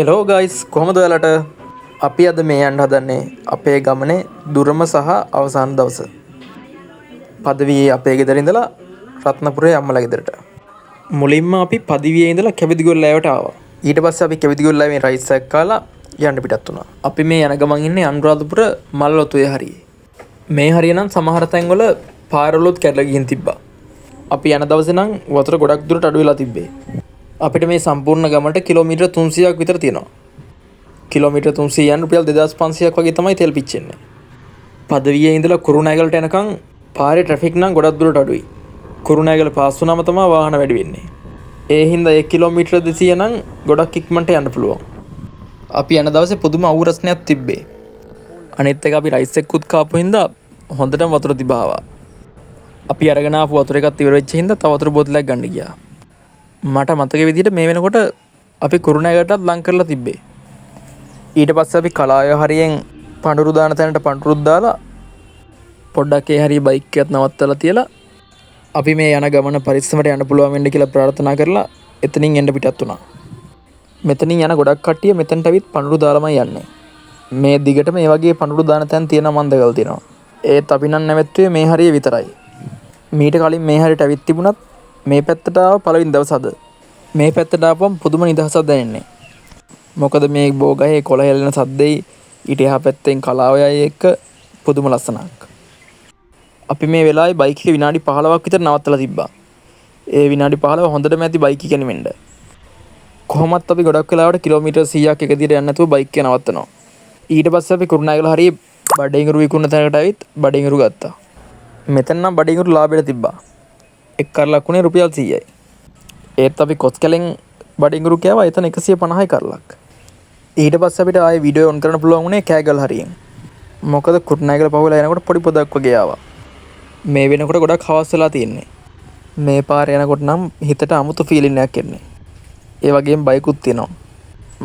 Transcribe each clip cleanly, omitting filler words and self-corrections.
Hello guys කොහොමද ඔයාලට අපි අද මේ යන්න හදන්නේ අපේ ගමනේ දුරම සහ අවසාන දවස. පදවියේ අපේ ගෙදර ඉඳලා රත්නපුරේ අම්මලා ගෙදරට. මුලින්ම අපි පදවියේ ඉඳලා කැවිදිගොල්ලෑවට ආවා. ඊට පස්සේ අපි කැවිදිගොල්ලෑවෙන් රයිස් එකක් කාලා යන්න පිටත් වුණා. අපි මේ යන ගමන් ඉන්නේ අනුරාධපුර මල්වතුවේ හරියේ. මේ හරිය නම් සමහර තැන්වල පාරවලුත් කැඩලා ගිහින් තිබ්බා. අපි යන දවසේ නම් වතුර ගොඩක් දුරට අඩු වෙලා තිබ්බේ. අපිට මේ සම්පූර්ණ ගමනට කිලෝමීටර් 300ක් විතර තියෙනවා. කිලෝමීටර් 300 යන රුපියල් 2500ක් වගේ තමයි තෙල් පිච්චෙන්නේ. පදවියේ ඉඳලා කුරුණෑගලට යනකම් පාරේ ට්‍රැෆික් නම් ගොඩක් දුරට අඩුයි. කුරුණෑගල පාස් වුණාම තමයි වාහන වැඩි වෙන්නේ. ඒ හින්දා 1 කිලෝමීටර් 200 නම් ගොඩක් ඉක්මනට යන්න පුළුවන්. අපි යන දවසේ පුදුම අවුරස්නයක් තිබ්බේ. අනිත් එක අපි රයිස් එක්කුත් කාපු හින්දා හොඳටම වතුර තිබාවා. අපි අරගෙන ආපු වතුර එකත් ඉවර වෙච්ච හින්දා තව වතුර බෝතලයක් ගන්න ගියා. මට මතක විදිහට මේ වෙනකොට අපි කුරුණෑගලටත් ලං කරලා තිබ්බේ. ඊට පස්සේ අපි කලාය හරියෙන් පඳුරු දාන තැනට පඳුරුත් දාලා පොඩ්ඩක් ඒ හරිය බයික් එකත් නවත්තලා තියලා අපි මේ යන ගමන පරිස්සමට යන්න පුළුවන් වෙන්න කියලා ප්‍රාර්ථනා කරලා එතනින් එන්න පිටත් වුණා. මෙතනින් යන ගොඩක් කට්ටිය මෙතනට ඇවිත් පඳුරු දාලාමයි යන්නේ. මේ දිගට මේ වගේ පඳුරු දාන තැන් තියෙන මන්දගල් තියෙනවා. ඒත් අපි නම් නැවැත්තුවේ මේ හරිය විතරයි. මීට කලින් මේ හරියට ඇවිත් තිබුණත් මේ පැත්තට ආව පළවෙනි දවස් අද. මේ පැත්තට ආපුවම පුදුම නිදහසක් දැනෙන්නේ. මොකද මේ බෝගහේ කොළ හෙලන සද්දෙයි ඊට එහා පැත්තෙන් කලාවයයි එක්ක පුදුම ලස්සනක්. අපි මේ වෙලාවේ බයික් එක විනාඩි 15ක් විතර නවත්තලා තිබ්බා. ඒ විනාඩි 15 හොඳටම ඇති බයික් එක ගෙනිවෙන්න. කොහොමත් අපි ගොඩක් වෙලාවට කිලෝමීටර් 100ක් එක දිගට යන්න නැතුව බයික් එක නවත්තනවා. ඊට පස්සේ අපි කුරුණෑගල හරියේ බඩේඟුරු විකුණන තැනකට ඇවිත් බඩේඟුරු ගත්තා. මෙතන නම් බඩේඟුරු ලාභයට තිබ්බා. එක් කරලක් වුණේ රුපියල් 100යි. ඒත් අපි කොස්කලෙන් බඩිඟුරු කෑවා එතන 150යි කරලක්. ඊට පස්සේ අපිට ආයේ වීඩියෝ ඔන් කරන්න පුළුවන් වුණේ කෑගල් හරියෙන්. මොකද කුරුණෑගල පහුවලා යනකොට පොඩි පොදක් වගේ ආවා. මේ වෙනකොට ගොඩක් හවස් වෙලා තියෙන්නේ. මේ පාරේ යනකොට නම් හිතට අමුතු ෆීලිං එකක් එන්නේ. ඒ වගේම බයිකුත් තියෙනවා.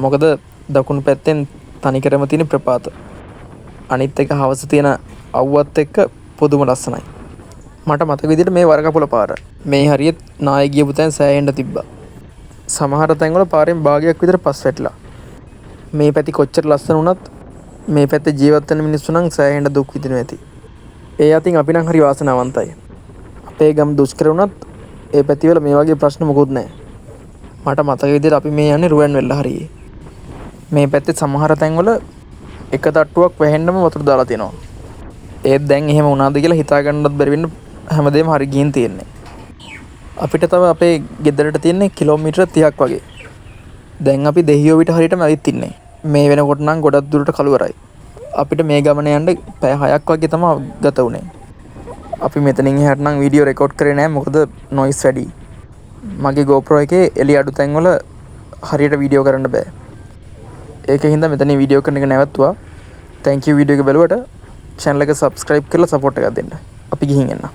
මොකද දකුණු පැත්තෙන් තනිකරම තියෙන ප්‍රපාත. අනිත් එක හවස තියෙන අවුවත් එක්ක පුදුම ලස්සනයි. මට මතක විදිහට මේ වරකපොළ පාර මේ හරියට නාය ගියපු තැන් සෑහෙන්න තිබ්බා. සමහර තැන්වල පාරෙන් භාගයක් විතර පස් වැටලා. මේ පැති කොච්චර ලස්සන වුණත් මේ පැත්තේ ජීවත් වෙන මිනිස්සු නම් සෑහෙන්න දුක් විඳිනවා ඇති. ඒ අතින් අපි නම් හරි වාසනාවන්තයි. අපේ ගම් දුෂ්කර වුණත් ඒ පැතිවල මේ වගේ ප්‍රශ්න මොකුත් නැහැ. මට මතක විදිහට අපි මේ යන්නේ රුවන්වැල්ල හරියේ. මේ පැත්තේ සමහර තැන්වල එක තට්ටුවක් වැහෙන්නම වතුර දාලා තියෙනවා. ඒත් දැන් එහෙම වුණාද කියලා හිතා ගන්නවත් බැරි වෙන්න හැමදේම හරි ගිහින් තියෙන්නේ. අපිට තව අපේ ගෙදරට තියෙන්නේ කිලෝමීටර් 30ක් වගේ. දැන් අපි දෙහියෝ විතර හරියටම ඇවිත් ඉන්නේ. මේ වෙනකොට නම් ගොඩක් දුරට කළුවරයි. අපිට මේ ගමන යන්න පැය 6ක් වගේ තමයි ගත වුනේ. අපි මෙතනින් එහාට නම් වීඩියෝ රෙකෝඩ් කරේ නැහැ මොකද නොයිස් වැඩි. මගේ GoPro එකේ එළිය අඩු තැන්වල හරියට වීඩියෝ කරන්න බෑ. ඒකින් හින්දා මෙතනින් වීඩියෝ කරන එක නැවතුවා. thank you වීඩියෝ එක බලුවට channel එක subscribe කරලා support එකක් දෙන්න. අපි ගිහින් එන්න.